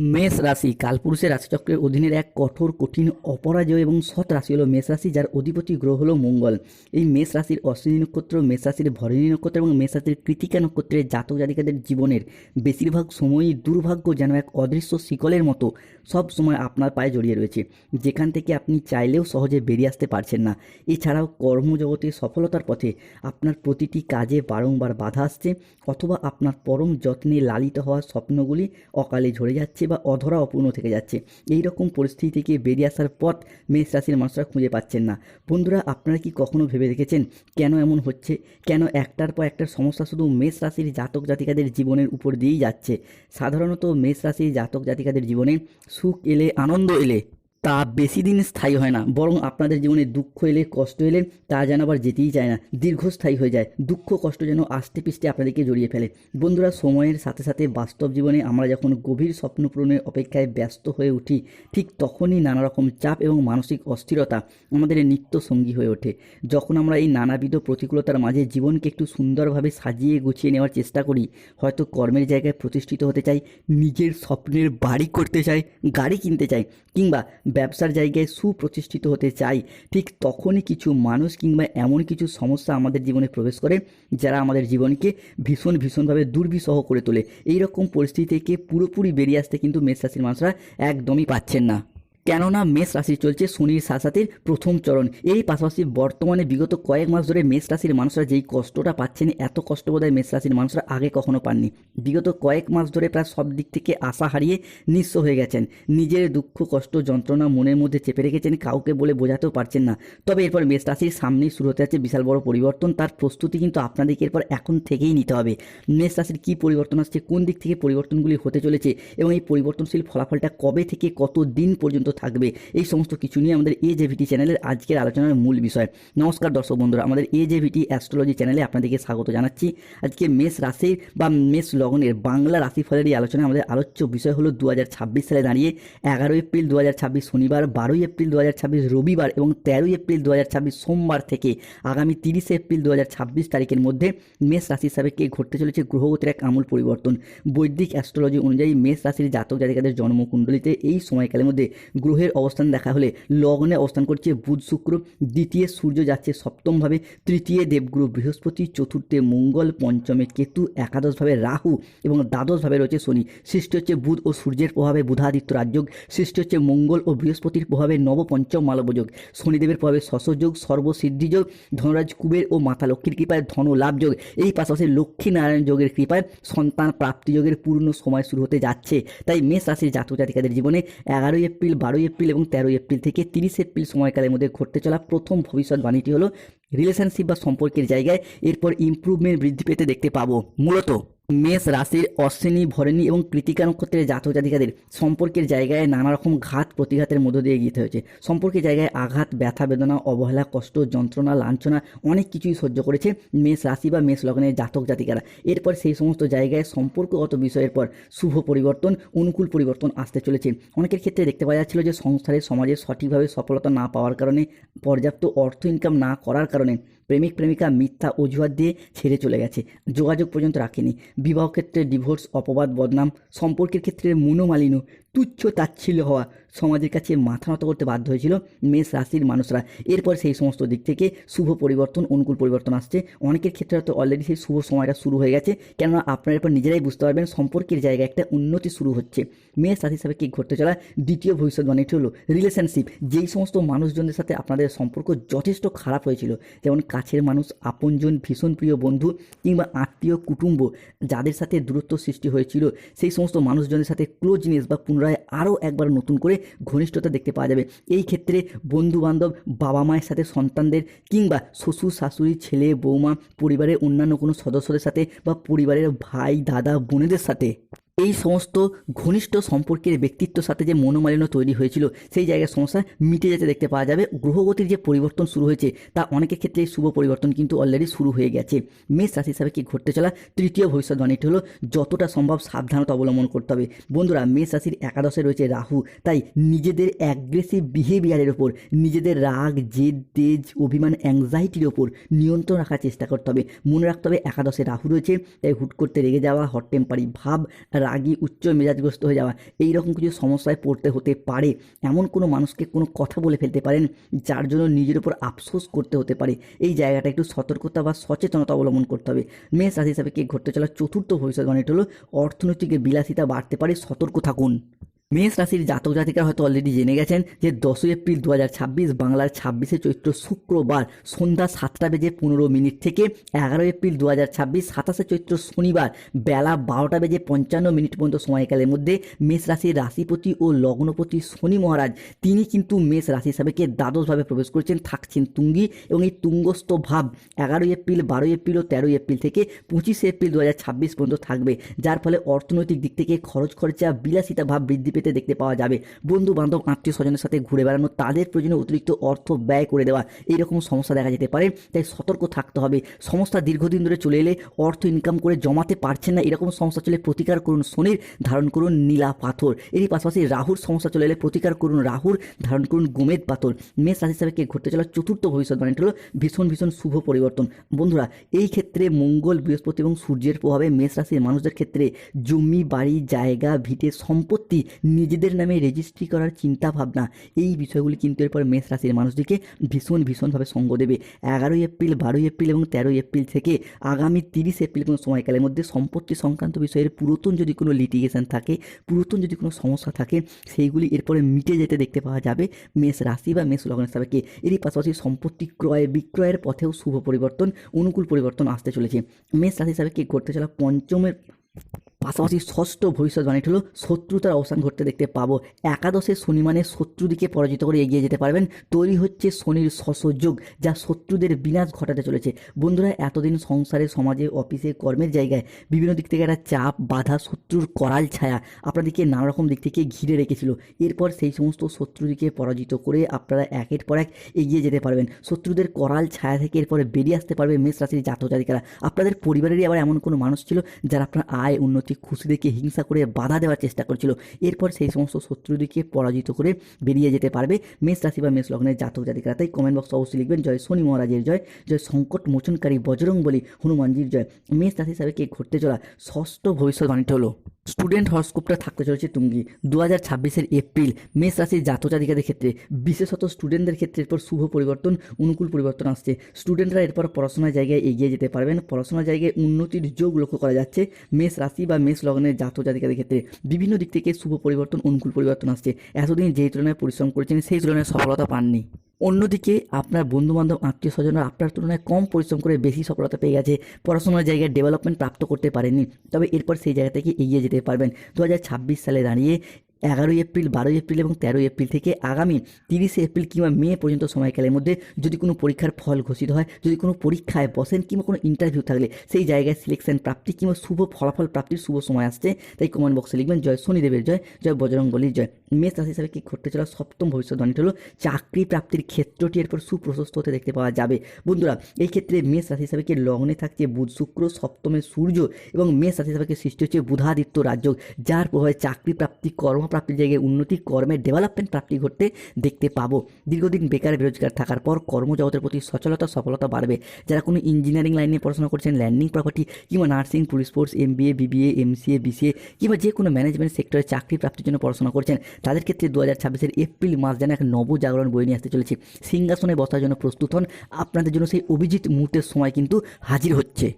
মেষ রাশি কালপুরুষের রাশিচক্রের অধীনের এক কঠোর কঠিন অপরাজয় এবং সৎ রাশি হলো মেষ রাশি, যার অধিপতি গ্রহ হলো মঙ্গল। এই মেষ রাশির অশ্বিনী নক্ষত্র, মেষ রাশির ভরণী নক্ষত্র এবং মেষ রাশির কৃতিকা নক্ষত্রের জাতক জাতিকাদের জীবনের বেশিরভাগ সময়ই দুর্ভাগ্য যেন এক অদৃশ্য শিকলের মতো সব সময় আপনার পায়ে জড়িয়ে রয়েছে, যেখান থেকে আপনি চাইলেও সহজে বেরিয়ে আসতে পারছেন না। এছাড়াও কর্মজগতে সফলতার পথে আপনার প্রতিটি কাজে বারংবার বাধা আসছে, অথবা আপনার পরম যত্নে লালিত হওয়া স্বপ্নগুলি অকালে ঝরে যাচ্ছে বা অধরা অপূর্ণ থেকে যাচ্ছে। এই রকম পরিস্থিতি থেকে বেরিয়ে আসার পথ মেষ রাশির মানুষরা খুঁজে পাচ্ছেন না। বন্ধুরা, আপনারা কি কখনো ভেবে দেখেছেন কেন এমন হচ্ছে? কেন একটার পর একটার সমস্যা শুধু মেষ রাশির জাতক জাতিকাদের জীবনের উপর দিয়েই যাচ্ছে? সাধারণত মেষ রাশির জাতক জাতিকাদের জীবনে সুখ এলে, আনন্দ এলে তা বেশি দিন স্থায়ী হয় না, বরং আপনাদের জীবনে দুঃখ এলে, কষ্ট এলে তা যেন আবার যেতেই চায় না, দীর্ঘস্থায়ী হয়ে যায়। দুঃখ কষ্ট যেন আস্তে পিষ্টে আপনাদেরকে জড়িয়ে ফেলে। বন্ধুরা, সময়ের সাথে সাথে বাস্তব জীবনে আমরা যখন গভীর স্বপ্ন পূরণের অপেক্ষায় ব্যস্ত হয়ে উঠি, ঠিক তখনই নানা রকম চাপ এবং মানসিক অস্থিরতা আমাদের নিত্য সঙ্গী হয়ে ওঠে। যখন আমরা এই নানাবিধ প্রতিকূলতার মাঝে জীবনকে একটু সুন্দরভাবে সাজিয়ে গুছিয়ে নেওয়ার চেষ্টা করি, হয়তো কর্মের জায়গায় প্রতিষ্ঠিত হতে চাই, নিজের স্বপ্নের বাড়ি করতে চাই, গাড়ি কিনতে চাই, কিংবা ব্যবসার জায়গায় সুপ্রতিষ্ঠিত হতে চাই, ঠিক তখনই কিছু মানুষ কিংবা এমন কিছু সমস্যা আমাদের জীবনে প্রবেশ করে, যারা আমাদের জীবনকে ভীষণভাবে দুর্বিষহ করে তোলে। এই রকম পরিস্থিতি থেকে পুরোপুরি বেরিয়ে আসতে কিন্তু মেষ রাশির মানুষরা একদমই পাচ্ছেন না। কেননা মেষ রাশি চলছে শনির সাথে প্রথম চরণ। এই পাশাপাশি বর্তমানে বিগত কয়েক মাস ধরে মেষ রাশির মানুষরা যেই কষ্টটা পাচ্ছেন, এত কষ্ট বোধহয় মেষ রাশির মানুষরা আগে কখনো পাননি। বিগত কয়েক মাস ধরে প্রায় সব দিক থেকে আশা হারিয়ে নিঃস্ব হয়ে গেছেন। নিজের দুঃখ কষ্ট যন্ত্রণা মনের মধ্যে চেপে রেখেছেন, কাউকে বলে বোঝাতেও পারছেন না। তবে এরপর মেষ রাশির সামনেই শুরু হতে যাচ্ছে বিশাল বড় পরিবর্তন। তার প্রস্তুতি কিন্তু আপনাদেরকে এরপর এখন থেকেই নিতে হবে। মেষ রাশির কী পরিবর্তন আসছে, কোন দিক থেকে পরিবর্তনগুলি হতে চলেছে এবং এই পরিবর্তনশীল ফলাফলটা কবে থেকে কত দিন পর্যন্ত থাকবে, এই সমস্ত কিছু নিয়ে আমাদের AJVT চ্যানেলের আজকের আলোচনার মূল বিষয়। নমস্কার দর্শক বন্ধুরা, আমাদের AJVT অ্যাস্ট্রোলজি চ্যানেলে আপনাদেরকে স্বাগত জানাচ্ছি। আজকে মেষ রাশির বা মেষ লগ্নের বাংলা রাশিফলের এই আলোচনায় আমাদের আলোচ্য বিষয় হলো 2026 সালে দাঁড়িয়ে 11 এপ্রিল 2026 শনিবার, 12 এপ্রিল 2026 রবিবার এবং 13 এপ্রিল 2026 সোমবার থেকে আগামী 30 এপ্রিল 2026 তারিখের মধ্যে মেষ রাশির সাপেক্ষে ঘটতে চলেছে গ্রহগতির এক আমূল পরিবর্তন। বৈদিক অ্যাস্ট্রোলজি অনুযায়ী মেষ রাশির জাতক জাতিকাদের জন্মকুণ্ডলিতে এই সময়কালের মধ্যে গ্রহের অবস্থান দেখা হলে লগ্নে অবস্থান করছে বুধ শুক্র, দ্বিতীয় সূর্য যাচ্ছে সপ্তমভাবে, তৃতীয় দেবগুরু বৃহস্পতি, চতুর্থে মঙ্গল, পঞ্চমে কেতু, একাদশভাবে রাহু এবং দ্বাদশভাবে রয়েছে শনি। সৃষ্টি হচ্ছে বুধ ও সূর্যের প্রভাবে বুধাদিত্য রাজযোগ, সৃষ্টি হচ্ছে মঙ্গল ও বৃহস্পতির প্রভাবে নবপঞ্চম মালবযোগ, শনিদেবের প্রভাবে শশযোগ, সর্বসিদ্ধিযোগ, ধনরাজ কুবের ও মাতা লক্ষ্মীর কৃপায় ধনলাভ যোগ, এই পাশাপাশি লক্ষ্মী নারায়ণ যোগের কৃপায় সন্তান প্রাপ্তি যোগের পূর্ণ সময় শুরু হতে যাচ্ছে। তাই মেষ রাশির জাতক জাতিকাদের জীবনে 11 এপ্রিল, 12 এপ্রিল এবং 13 এপ্রিল থেকে 30 এপ্রিল সময়কালের মধ্যে ঘটতে চলা প্রথম ভবিষ্যৎবাণীটি হলো রিলেশনশিপ বা সম্পর্কের জায়গায় এরপর ইমপ্রুভমেন্ট বৃদ্ধি পেতে দেখতে পাবো। মূলত মেষ রাশির অশ্বিনী, ভরণী এবং কৃতিকা নক্ষত্রের জাতক জাতিকাদের সম্পর্কের জায়গায় নানা রকম ঘাত প্রতিঘাতের মধ্য দিয়ে যেতে হয়েছে। সম্পর্কের জায়গায় আঘাত, ব্যথা বেদনা, অবহেলা, কষ্ট, যন্ত্রণা, লাঞ্ছনা অনেক কিছুই সহ্য করেছে মেষ রাশি বা মেষ লগ্নের জাতক জাতিকারা। এরপর সেই সমস্ত জায়গায় সম্পর্কগত বিষয়ের পর শুভ পরিবর্তন, অনুকূল পরিবর্তন আসতে চলেছে। অনেকের ক্ষেত্রে দেখতে পাওয়া যাচ্ছিল যে সংসারের সমাজে সঠিকভাবে সফলতা না পাওয়ার কারণে, পর্যাপ্ত অর্থ ইনকাম না করার কারণে প্রেমিক প্রেমিকা মিথ্যা অজুহাত দিয়ে ছেড়ে চলে গেছে, যোগাযোগ পর্যন্ত রাখেনি। বিবাহ ক্ষেত্রে ডিভোর্স, অপবাদ, বদনাম, সম্পর্কের ক্ষেত্রে মনোমালিন্য, তুচ্ছ তাচ্ছিল্য হওয়া, সমাজের কাছে মাথা নত করতে বাধ্য হয়েছিল মেষ রাশির মানুষরা। এরপর সেই সমস্ত দিক থেকে শুভ পরিবর্তন, অনুকূল পরিবর্তন আসছে। অনেকের ক্ষেত্রে হয়তো অলরেডি সেই শুভ সময়টা শুরু হয়ে গেছে, কেননা আপনারা এরপর নিজেরাই বুঝতে পারবেন সম্পর্কের জায়গায় একটা উন্নতি শুরু হচ্ছে। মেষ রাশি হিসাবে কি ঘটতে চলা দ্বিতীয় ভবিষ্যৎবাণীটি হলো রিলেশনশিপ। যেই সমস্ত মানুষজনদের সাথে আপনাদের সম্পর্ক যথেষ্ট খারাপ হয়েছিল, যেমন কাছের মানুষ, আপনজন, ভীষণ প্রিয় বন্ধু কিংবা আত্মীয় কুটুম্ব, যাদের সাথে দূরত্ব সৃষ্টি হয়েছিল, সেই সমস্ত মানুষজনের সাথে ক্লোজনেস বা পুনরায় আরও একবার নতুন করে ঘনিষ্ঠতা দেখতে পাওয়া যাবে। এই ক্ষেত্রে বন্ধু বান্ধব, বাবা মায়ের সাথে সন্তানদের কিংবা শ্বশুর শাশুড়ি, ছেলে বৌমা, পরিবারের অন্যান্য কোনো সদস্যদের সাথে বা পরিবারের ভাই দাদা বোনেদের সাথে এই সমস্ত ঘনিষ্ঠ সম্পর্কের ব্যক্তিত্বের সাথে যে মনোমালিন্য তৈরি হয়েছিল, সেই জায়গার সমস্যা মিটে যেতে দেখতে পাওয়া যাবে। গ্রহগতির যে পরিবর্তন শুরু হয়েছে, তা অনেকের ক্ষেত্রে শুভ পরিবর্তন কিন্তু অলরেডি শুরু হয়ে গেছে। মেষ রাশি হিসাবে কি ঘটতে চলা তৃতীয় ভবিষ্যৎবাণীটি হলো যতটা সম্ভব সাবধানতা অবলম্বন করতে হবে। বন্ধুরা, মেষ রাশির একাদশে রয়েছে রাহু, তাই নিজেদের অ্যাগ্রেসিভ বিহেভিয়ারের ওপর, নিজেদের রাগ, জেদ, তেজ, অভিমান, অ্যাংজাইটির ওপর নিয়ন্ত্রণ রাখার চেষ্টা করতে হবে। মনে রাখতে হবে একাদশে রাহু রয়েছে, তাই হুট করতে রেগে যাওয়া, হট টেম্পারি ভাব, রাগী উচ্চ মেজাজগ্রস্ত হয়ে যাওয়া, এই রকম কিছু সমস্যায় পড়তে হতে পারে। এমন কোনো মানুষকে কোনো কথা বলে ফেলতে পারেন যার জন্য নিজের উপর আফসোস করতে হতে পারে। এই জায়গাটা একটু সতর্কতা বা সচেতনতা অবলম্বন করতে হবে। মেষ রাশি হিসাবে কি ঘটতে চলা চতুর্থ ভবিষ্যৎবাণীটা হলো অর্থনৈতিক বিলাসিতা বাড়তে পারে, সতর্ক থাকুন। মেষ রাশির জাতক জাতিকারা হয়তো অলরেডি জেনে গেছেন যে 10ই এপ্রিল 2026 বাংলার 26শে চৈত্র শুক্রবার সন্ধ্যা 7:15 থেকে 11 এপ্রিল 2026 27শে চৈত্র শনিবার বেলা 12:55 পর্যন্ত সময়কালের মধ্যে মেষ রাশির রাশিপতি ও লগ্নপতি শনি মহারাজ তিনি কিন্তু মেষ রাশি হিসাবে দ্বাদশভাবে প্রবেশ করছেন, থাকছেন তুঙ্গি, এবং এই তুঙ্গস্থ ভাব 11 এপ্রিল 12 এপ্রিল ও 13 এপ্রিল থেকে 25শে এপ্রিল 2026 পর্যন্ত থাকবে, যার ফলে অর্থনৈতিক দিক থেকে খরচ খরচা বিলাসিতা ভাব বৃদ্ধি পেতে দেখতে পাওয়া যাবে। বন্ধু বান্ধব আত্মীয় স্বজনের সাথে ঘুরে বেড়ানো, তাদের প্রয়োজনে অতিরিক্ত অর্থ ব্যয় করে দেওয়া, এইরকম সমস্যা দেখা যেতে পারে, তাই সতর্ক থাকতে হবে। সমস্যা দীর্ঘদিন ধরে চলে এলে অর্থ ইনকাম করে জমাতে পারছেন না, এরকম সমস্যা চলে প্রতিকার করুন শনির, ধারণ করুন নীলা পাথর। এরই পাশাপাশি রাহুর সমস্যা চলে এলে প্রতিকার করুন রাহুর, ধারণ করুন গোমেদ পাথর। মেষ রাশি হিসাবে ঘটতে চলা চতুর্থ ভবিষ্যৎবাণীটা হলো ভীষণ ভীষণ শুভ পরিবর্তন। বন্ধুরা, এই ক্ষেত্রে মঙ্গল, বৃহস্পতি এবং সূর্যের প্রভাবে মেষ রাশির মানুষদের ক্ষেত্রে জমি, বাড়ি, জায়গা, ভিটে, সম্পত্তি নিজেদের নামে রেজিস্ট্রি করার চিন্তা ভাবনা, এই বিষয়গুলি কিন্তু এরপর মেষ রাশির মানুষদেরকে ভীষণভাবে সঙ্গ দেবে। 11 এপ্রিল, 12 এপ্রিল এবং 13 এপ্রিল থেকে আগামী 30 এপ্রিল কোনো সময়কালের মধ্যে সম্পত্তি সংক্রান্ত বিষয়ের পুরাতন যদি কোনো লিটিগেশন থাকে, পুরাতন যদি কোনো সমস্যা থাকে, সেইগুলি এরপরে মিটে যেতে দেখতে পাওয়া যাবে মেষ রাশি বা মেষ লগ্নের সাপেক্ষে। এরই পাশাপাশি সম্পত্তি ক্রয় বিক্রয়ের পথেও শুভ পরিবর্তন, অনুকূল পরিবর্তন আসতে চলেছে। মেষ রাশি হিসাবে ঘটতে চলা পঞ্চমের পাশাপাশি ষষ্ঠ ভবিষ্যৎবাণীটি হলো শত্রুতার অবসান ঘটতে দেখতে পাবো। একাদশে শনি মানে শত্রুদিকে পরাজিত করে এগিয়ে যেতে পারবেন। তৈরি হচ্ছে শনির শশযোগ, যা শত্রুদের বিনাশ ঘটাতে চলেছে। বন্ধুরা, এতদিন সংসারে, সমাজে, অফিসে, কর্মের জায়গায় বিভিন্ন দিক থেকে একটা চাপ, বাধা, শত্রুর করাল ছায়া আপনাদেরকে নানা রকম দিক থেকে ঘিরে রেখেছিল। এরপর সেই সমস্ত শত্রুদিকে পরাজিত করে আপনারা একের পর এক এগিয়ে যেতে পারবেন। শত্রুদের করাল ছায়া থেকে এরপরে বেরিয়ে আসতে পারবে মেষ রাশির জাতক জাতিকারা। আপনাদের পরিবারেরই আবার এমন কোনো মানুষ ছিল যারা আপনার আয়, উন্নতি, খুশি দেখে হিংসা করে বাধা দেওয়ার চেষ্টা করছিল। এরপর সেই সমস্ত শত্রুদিকে পরাজিত করে বেরিয়ে যেতে পারবে মেষ রাশি বা মেষ লগ্নের জাতক জাতিকারা। তাই কমেন্ট বক্সে অবশ্যই লিখবেন জয় শনি মহারাজের জয়, জয় সংকট মোচনকারী বজরংবলী হনুমানজির জয়। মেষ রাশি হিসাবে ঘটতে চলা ষষ্ঠ ভবিষ্যৎবাণীটা হলো স্টুডেন্ট হরস্কোপটা থাকতে চলেছে তুঙ্গি। 2026 এপ্রিল মেষ রাশির জাতক জাতিকাদের ক্ষেত্রে, বিশেষত স্টুডেন্টদের ক্ষেত্রে এরপর শুভ পরিবর্তন, অনুকূল পরিবর্তন আসছে। স্টুডেন্টরা এরপর পড়াশোনার জায়গায় এগিয়ে যেতে পারবেন, পড়াশোনার জায়গায় উন্নতির যোগ লক্ষ্য করা যাচ্ছে মেষ রাশি বা মেষ লগ্নের জাতক জাতিকাদের ক্ষেত্রে। বিভিন্ন দিক থেকে শুভ পরিবর্তন, অনুকূল পরিবর্তন আসছে। এতদিন যেই তুলনায় পরিশ্রম করেছেন সেই তুলনায় সফলতা পাননি। অন্যদিকে আপনার বন্ধুবান্ধব আত্মীয় স্বজনরা আপনার তুলনায় কম পরিশ্রম করে বেশি সফলতা পেয়ে গেছে, পড়াশোনার জায়গায় ডেভেলপমেন্ট প্রাপ্ত করতে পারেননি, তবে এরপর সেই জায়গা থেকে এগিয়ে যেতে পারবেন। 2026 সালে দাঁড়িয়ে 11 এপ্রিল, 12 এপ্রিল এবং 13 এপ্রিল থেকে আগামী 30 এপ্রিল কিংবা মে পর্যন্ত সময়কালের মধ্যে যদি কোনো পরীক্ষার ফল ঘোষিত হয়, যদি কোনো পরীক্ষায় বসেন কিংবা কোনো ইন্টারভিউ থাকলে সেই জায়গায় সিলেকশন প্রাপ্তি কিংবা শুভ ফলাফল প্রাপ্তির শুভ সময় আসছে। তাই কমেন্ট বক্সে লিখবেন জয় শনিদেবের জয়, জয় বজরংবলীর জয়। মেষ রাশি হিসাবে ঘটতে চলা সপ্তম ভবিষ্যৎবাণীটি হলো চাকরি প্রাপ্তির ক্ষেত্রটি এরপর সুপ্রশস্ত হতে দেখতে পাওয়া যাবে। বন্ধুরা, এই ক্ষেত্রে মেষ রাশি হিসাবে লগ্নে থাকছে বুধ, শুক্র, সপ্তমে সূর্য এবং মেষ রাশি হিসাবে সৃষ্টি হচ্ছে বুধাদিত্য রাজযোগ, যার প্রভাবে চাকরি প্রাপ্তি, কর্মপ্রাপ্তির জায়গায় উন্নতি, কর্মের ডেভেলপমেন্ট প্রাপ্তি ঘটতে দেখতে পাবো। দীর্ঘদিন বেকার বেরোজগার থাকার পর কর্মজগতের প্রতি সচলতা, সফলতা বাড়বে। যারা কোনো ইঞ্জিনিয়ারিং লাইনে পড়াশোনা করছেন, ল্যান্ডিং প্রপার্টি কিংবা nursing, police force, MBA, BBA, MCA, BCA কিংবা যে কোনো ম্যানেজমেন্ট সেক্টরে চাকরি প্রাপ্তির জন্য পড়াশোনা করছেন, তাদের ক্ষেত্রে 2026 এপ্রিল মাস যেন এক নবজাগরণ বয়ে নিয়ে আসতে চলেছে। সিংহাসনে বসার জন্য প্রস্তুত হন, আপনাদের জন্য সেই অভিজিৎ মুহূর্তের সময় কিন্তু হাজির হচ্ছে।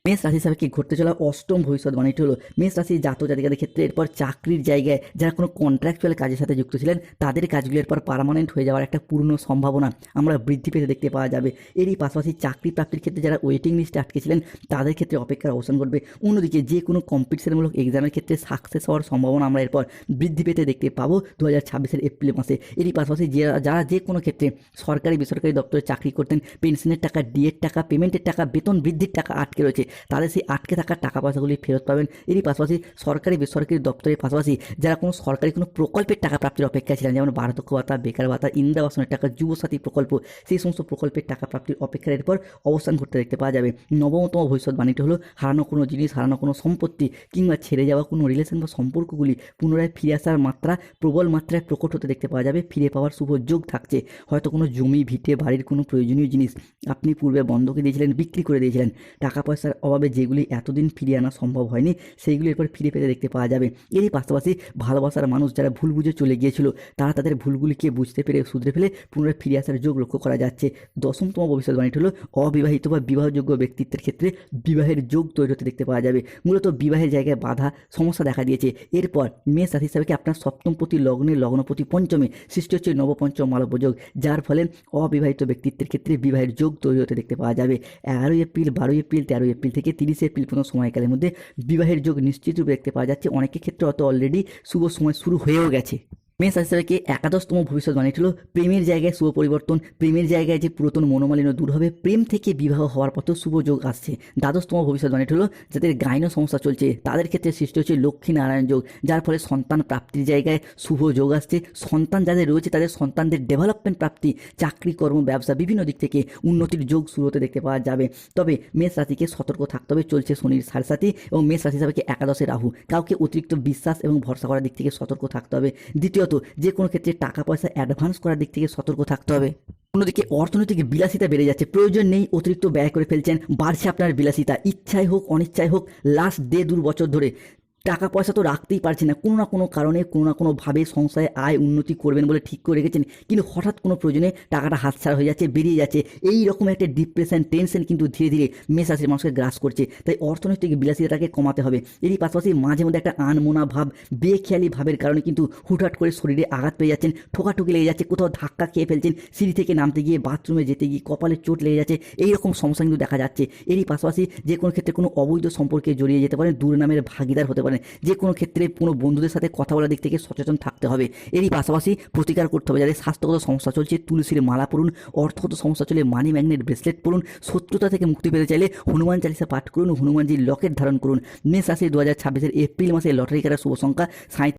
মেষ রাশি হিসাবে ঘটতে চলা অষ্টম ভবিষ্যৎবাণীটি হলো মেষ রাশির জাতক জাতিকাদের ক্ষেত্রে এরপর চাকরির জায়গায় যারা কোনো কন্ট্রাকচুয়াল কাজের সাথে যুক্ত ছিলেন, তাদের কাজগুলো এরপর পার্মানেন্ট হয়ে যাওয়ার একটা পূর্ণ সম্ভাবনা আমরা বৃদ্ধি পেতে দেখতে পাওয়া যাবে। এরই পাশাপাশি চাকরি প্রাপ্তির ক্ষেত্রে যারা ওয়েটিং লিস্টে আটকে ছিলেন, তাদের ক্ষেত্রে অপেক্ষার অবসান ঘটবে। অন্যদিকে যে কোনো কম্পিটিশনমূলক এক্সামের ক্ষেত্রে সাকসেস হওয়ার সম্ভাবনা আমরা এরপর বৃদ্ধি পেতে দেখতে পাবো 2026 এপ্রিল মাসে। এরই পাশাপাশি যারা যে কোনো ক্ষেত্রে সরকারি বেসরকারি দপ্তরে চাকরি করতেন, পেনশনের টাকা, ডিএর টাকা, পেমেন্টের টাকা, বেতন বৃদ্ধির টাকা আটকে রয়েছে, তাদের সেই আটকে থাকা টাকা পয়সাগুলি ফেরত পাবেন। এরই পাশাপাশি সরকারি বেসরকারি দপ্তরের পাশাপাশি যারা কোনো সরকারি কোনো প্রকল্পের টাকা প্রাপ্তির অপেক্ষায় ছিলেন, যেমন বার্ধক্য ভাতা, বেকার ভাতা, ইন্দিরা আবাসনের টাকা, যুবসাথী প্রকল্প, সেই সমস্ত প্রকল্পের টাকা প্রাপ্তির অপেক্ষার এরপর অবস্থান ঘটতে দেখতে পাওয়া যাবে। নবমতম ভবিষ্যৎবাণীটি হলো হারানো কোনো জিনিস, হারানো কোনো সম্পত্তি কিংবা ছেড়ে যাওয়া কোনো রিলেশন বা সম্পর্কগুলি পুনরায় ফিরে আসার মাত্রা প্রবল মাত্রায় প্রকট হতে দেখতে পাওয়া যাবে। ফিরে পাওয়ার শুভ যোগ থাকছে। হয়তো কোনো জমি, ভিটে, বাড়ির কোনো প্রয়োজনীয় জিনিস আপনি পূর্বে বন্ধকে দিয়েছিলেন, বিক্রি করে দিয়েছিলেন, টাকা পয়সার অভাবে যেগুলি এতদিন ফিরিয়ে আনা সম্ভব হয়নি সেইগুলি এরপর ফিরে পেতে দেখতে পাওয়া যাবে। এরই পাশাপাশি ভালোবাসার মানুষ যারা ভুল বুঝে চলে গিয়েছিল তারা তাদের ভুলগুলিকে বুঝতে পেরে শুধরে ফেলে পুনরায় ফিরে আসার যোগ লক্ষ্য করা যাচ্ছে। 10তম ভবিষ্যৎবাণীটি হলো অবিবাহিত বা বিবাহযোগ্য ব্যক্তিত্বের ক্ষেত্রে বিবাহের যোগ তৈরি হতে দেখতে পাওয়া যাবে। মূলত বিবাহের জায়গায় বাধা সমস্যা দেখা দিয়েছে। এরপর মেষ রাশি হিসাবে আপনার সপ্তমপতি লগ্নে লগ্নপতি পঞ্চমে সৃষ্টি হচ্ছে নবপঞ্চম মালব্য যোগ, যার ফলে অবিবাহিত ব্যক্তিত্বের ক্ষেত্রে বিবাহের যোগ তৈরি হতে দেখতে পাওয়া যাবে। 11 এপ্রিল 12 এপ্রিল 13 এপ্রিল থেকে 30 এপ্রিল পর্যন্ত সময়কালের মধ্যে বিবাহের যোগ নিশ্চিত রূপে দেখতে পাওয়া যাচ্ছে। অনেকের ক্ষেত্রে অত অলরেডি শুভ সময় শুরু হয়েও গেছে। মেষ রাশি হিসাবে 11তম ভবিষ্যৎবাণী ছিল প্রেমের জায়গায় শুভ পরিবর্তন, প্রেমের জায়গায় যে পুরাতন মনোমালিন্য দূর হবে, প্রেম থেকে বিবাহ হওয়ার পথেও শুভ যোগ আসছে। 12তম ভবিষ্যৎবাণীটি হলো যাদের গাইনো সমস্যা চলছে তাদের ক্ষেত্রে সৃষ্টি হচ্ছে লক্ষ্মী নারায়ণ যোগ, যার ফলে সন্তান প্রাপ্তির জায়গায় শুভ যোগ আসছে। সন্তান যাদের রয়েছে তাদের সন্তানদের ডেভেলপমেন্ট প্রাপ্তি, চাকরি কর্ম ব্যবসা বিভিন্ন দিক থেকে উন্নতির যোগ শুরু হতে দেখতে পাওয়া যাবে। তবে মেষ রাশিকে সতর্ক থাকতে হবে, চলছে শনির সাড়ে এবং মেষ রাশি হিসাবে 11 রাহু, কাউকে অতিরিক্ত বিশ্বাস এবং ভরসা করার দিক থেকে সতর্ক থাকতে হবে। দ্বিতীয়ত যে কোনো ক্ষেত্রে টাকা পয়সা অ্যাডভান্স করার দিক থেকে সতর্ক থাকতে হবে। অন্যদিকে অর্থনৈতিক বিলাসিতা বেড়ে যাচ্ছে, প্রয়োজন নেই অতিরিক্ত ব্যয় করে ফেলছেন, বাড়ছে আপনার বিলাসিতা, ইচ্ছাই হোক অনিচ্ছাই হোক লাস্ট 1.5 বছর ধরে টাকা পয়সা তো রাখতেই পারছেন না, কোনো না কোনো কারণে কোনো না কোনোভাবে সংসারে আয় উন্নতি করবেন বলে ঠিক করে রেখেছেন, কিন্তু হঠাৎ কোনো প্রয়োজনে টাকাটা হাতছাড়া হয়ে যাচ্ছে, বেরিয়ে যাচ্ছে। এই রকম একটা ডিপ্রেশন টেনশন কিন্তু ধীরে ধীরে মেষ রাশির মানুষকে গ্রাস করছে। তাই অর্থনৈতিক বিলাসিতাটাকে কমাতে হবে। এরই পাশাপাশি মাঝে মধ্যে একটা আনমনা ভাব, বেখেয়ালি ভাবের কারণে কিন্তু হুটহাট করে শরীরে আঘাত পেয়ে যাচ্ছেন, ঠোকাঠুকি লেগে যাচ্ছে, কোথাও ধাক্কা খেয়ে ফেলছেন, সিঁড়ি থেকে নামতে গিয়ে বাথরুমে যেতে গিয়ে কপালে চোট লেগে যাচ্ছে, এইরকম সমস্যা কিন্তু দেখা যাচ্ছে। এরই পাশাপাশি যে কোনো ক্ষেত্রে কোনো অবৈধ সম্পর্কে জড়িয়ে যেতে পারেন, দুর্নামের ভাগিদার হতে পারেন, যে কোনো ক্ষেত্রে কোনো বন্ধুদের সাথে কথা বলার দিক থেকে সচেতন থাকতে হবে। এরই পাশাপাশি প্রতিকার করতে হবে যাদের স্বাস্থ্যগত সমস্যা চলছে তুলসীর মালা পড়ুন, অর্থগত সমস্যা চলে মানি ম্যাগনেট ব্রেসলেট পড়ুন, শত্রুতা থেকে মুক্তি পেতে চাইলে হনুমান চালিসা পাঠ করুন, হনুমানজির লকেট ধারণ করুন। মেষ রাশি 2026 এপ্রিল মাসে লটারি কাটার শুভ সংখ্যা